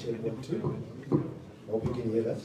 Check 1, 2. Hope you can hear that.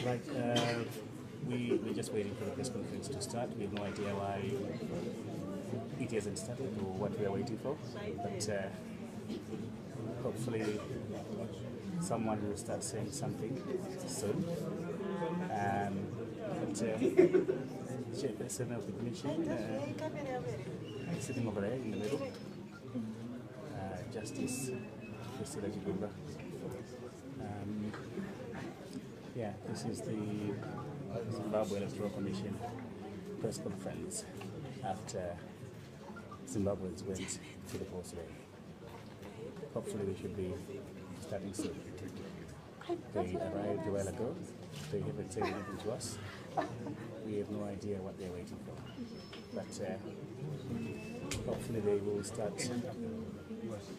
Right, we're just waiting for the press conference to start. We have no idea why it hasn't started or what we are waiting for, but hopefully someone will start saying something soon. But chairperson of the commission, sitting over there in the middle, Justice Priscilla Jigumba. Yeah, this is the Zimbabwe Electoral Commission press conference after Zimbabweans went to the polls today. Hopefully we should be starting soon. They arrived a while ago. They haven't said anything to us. We have no idea what they're waiting for. But hopefully they will start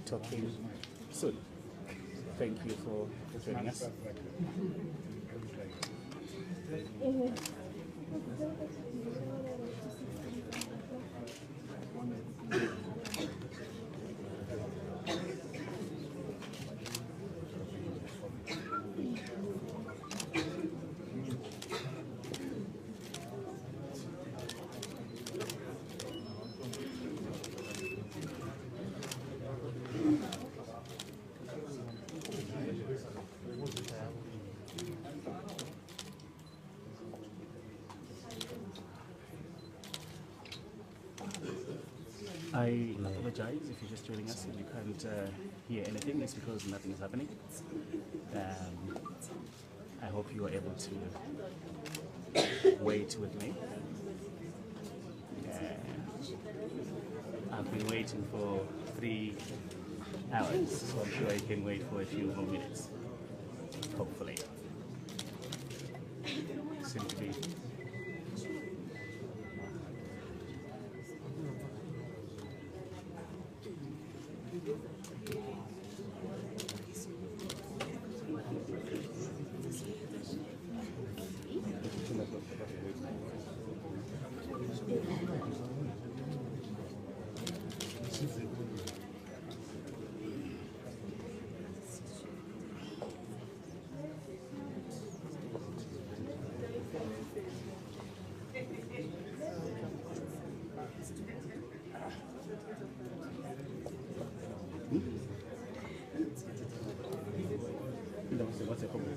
talking soon. Thank you for joining us. I apologize if you're just joining us and you can't hear anything. It's because nothing is happening. I hope you are able to wait with me. I've been waiting for 3 hours, so I'm sure I can wait for a few more minutes. Hopefully. Seem to be. What's the problem?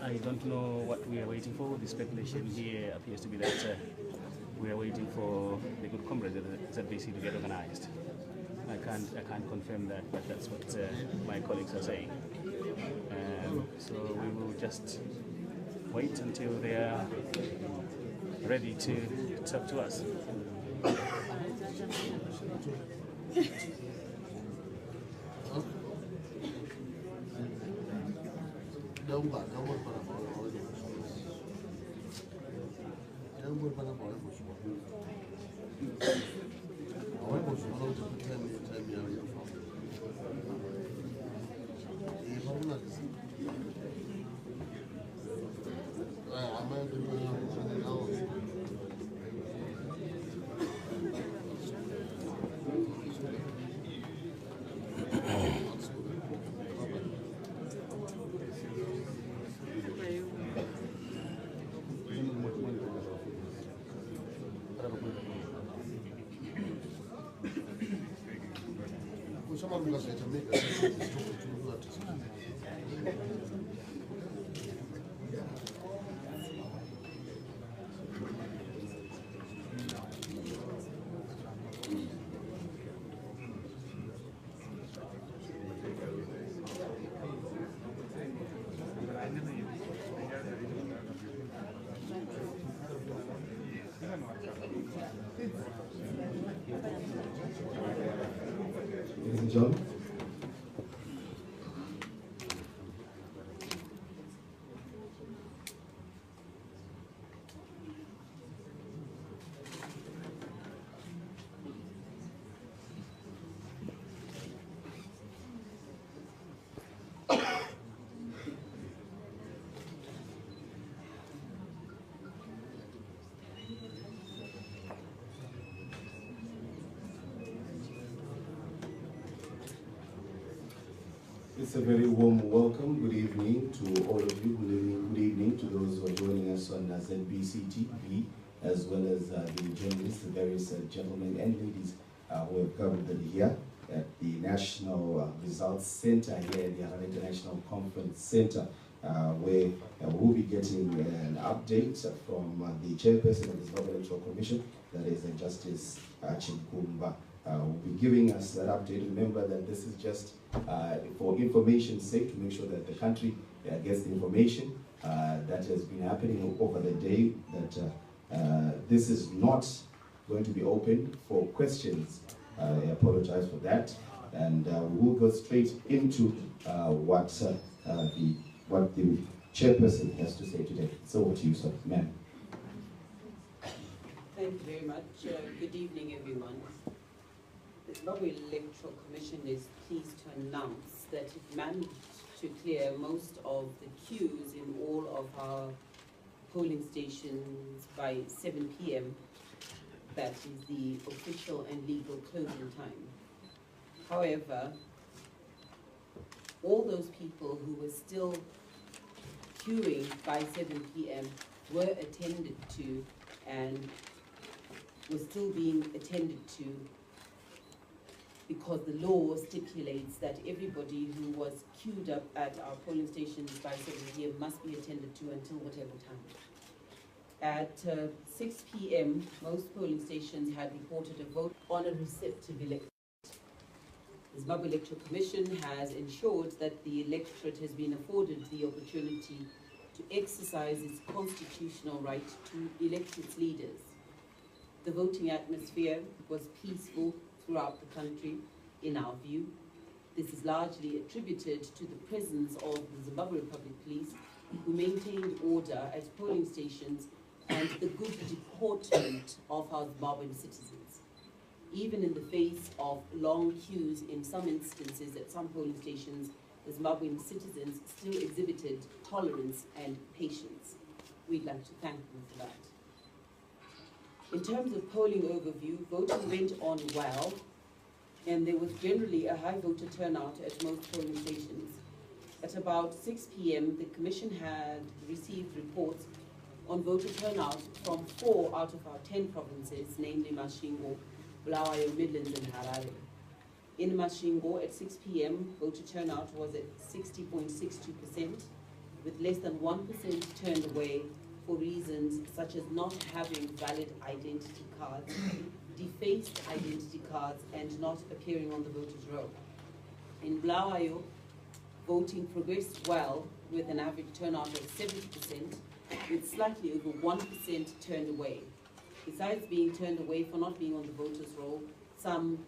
I don't know what we are waiting for. The speculation here appears to be that we are waiting for the good comrades at ZBC to get organized. I can't confirm that, but that's what my colleagues are saying. So we will just wait until they are ready to talk to us. Ladies and gentlemen. It's a very warm welcome. Good evening to all of you. Good evening to those who are joining us on ZBC TV, as well as the journalists, the various gentlemen and ladies who have gathered here at the National Results Center here at the Harare International Conference Center, where we'll be getting an update from the chairperson of the Zimbabwe Electoral Commission, that is Justice Chimkumba. Will be giving us that update. Remember that this is just for information's sake, to make sure that the country gets the information that has been happening over the day, that this is not going to be open for questions. I apologize for that, and we will go straight into what the chairperson has to say today. So over to you, sir, ma'am. Thank you very much. Good evening, everyone. The Zimbabwe Electoral Commission is pleased to announce that it managed to clear most of the queues in all of our polling stations by 7 p.m. That is the official and legal closing time. However, all those people who were still queuing by 7 p.m. were attended to and were still being attended to because the law stipulates that everybody who was queued up at our polling stations by 7 p.m. must be attended to until whatever time. At 6 p.m., most polling stations had reported a vote on a receptive electorate. The Zimbabwe Electoral Commission has ensured that the electorate has been afforded the opportunity to exercise its constitutional right to elect its leaders. The voting atmosphere was peaceful throughout the country, in our view. This is largely attributed to the presence of the Zimbabwe Republic Police, who maintained order at polling stations, and the good deportment of our Zimbabwean citizens. Even in the face of long queues in some instances at some polling stations, the Zimbabwean citizens still exhibited tolerance and patience. We'd like to thank them for that. In terms of polling overview, voting went on well, and there was generally a high voter turnout at most polling stations. At about 6 p.m., the Commission had received reports on voter turnout from 4 out of our 10 provinces, namely Masvingo, Bulawayo, Midlands, and Harare. In Masvingo, at 6 p.m., voter turnout was at 60.62%, with less than 1% turned away for reasons such as not having valid identity cards, defaced identity cards, and not appearing on the voters' roll. In Bulawayo, voting progressed well with an average turnout of 70%, with slightly over 1% turned away. Besides being turned away for not being on the voters' roll, some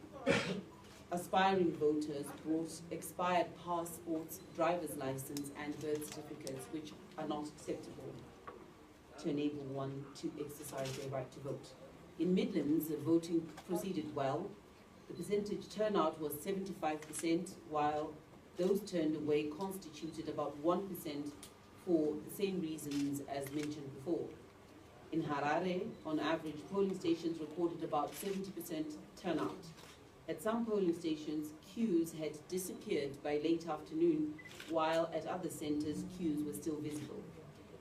aspiring voters brought expired passports, driver's license, and birth certificates, which are not acceptable to enable one to exercise their right to vote. In Midlands, voting proceeded well. The percentage turnout was 75%, while those turned away constituted about 1% for the same reasons as mentioned before. In Harare, on average, polling stations recorded about 70% turnout. At some polling stations, queues had disappeared by late afternoon, while at other centres, queues were still visible.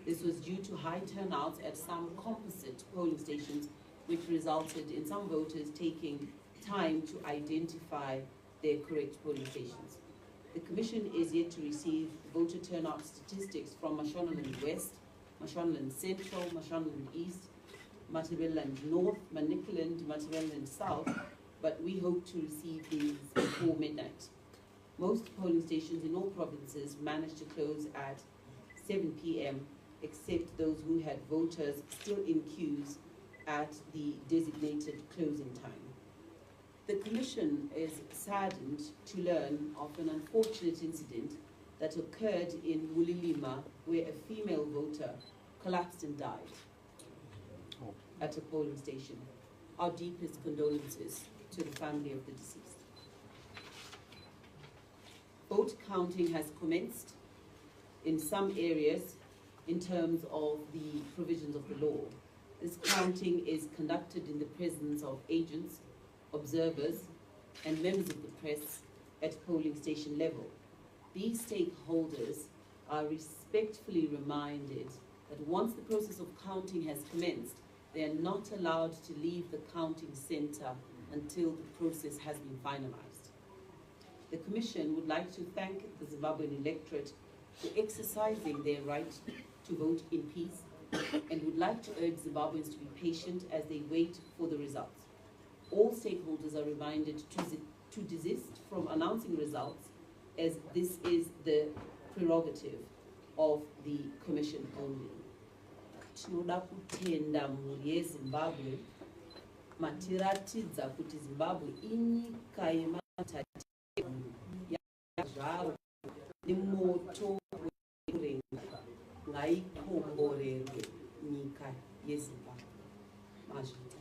This was due to high turnouts at some composite polling stations, which resulted in some voters taking time to identify their correct polling stations. The Commission is yet to receive voter turnout statistics from Mashonaland West, Mashonaland Central, Mashonaland East, Matabeleland North, Manicaland, Matabeleland South, but we hope to receive these before midnight. Most polling stations in all provinces managed to close at 7 p.m., except those who had voters still in queues at the designated closing time. The Commission is saddened to learn of an unfortunate incident that occurred in Mulilima, where a female voter collapsed and died at a polling station. Our deepest condolences to the family of the deceased. Vote counting has commenced in some areas in terms of the provisions of the law. This counting is conducted in the presence of agents, observers, and members of the press at polling station level. These stakeholders are respectfully reminded that once the process of counting has commenced, they are not allowed to leave the counting centre until the process has been finalised. The Commission would like to thank the Zimbabwean electorate for exercising their right to vote in peace, and would like to urge Zimbabweans to be patient as they wait for the results. All stakeholders are reminded to desist from announcing results, as this is the prerogative of the Commission only. Tinoda kutenda mhuri yeZimbabwe matiratidza kuti Zimbabwe inyika yematatiro yazvaro nemoto wekurenga ngaikomborerwe nyika yeZimbabwe. Mazvita.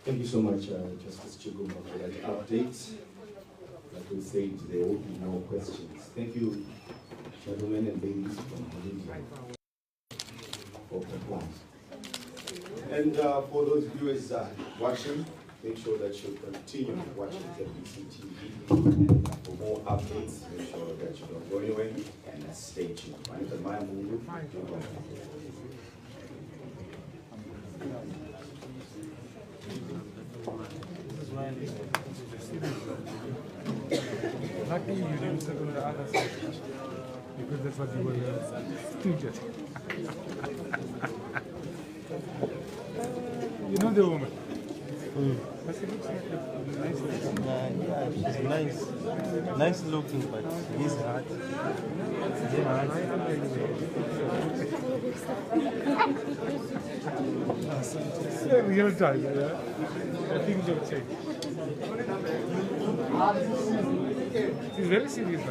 Thank you so much, Justice Chigumba, for that update. Like we said, there will be no questions. Thank you, gentlemen and ladies from Bolivia, for complying. And for those viewers watching, make sure that you continue watching ZEC TV. And for more updates, make sure that you don't go anywhere and stay tuned. Right? Luckily you didn't sit on the other side because that's what you were stooges. You know the woman? But she looks like a nice lady. Yeah, she's nice. Nice looking, but he's hard. Yeah, real time, yeah. Things have changed. She's very serious.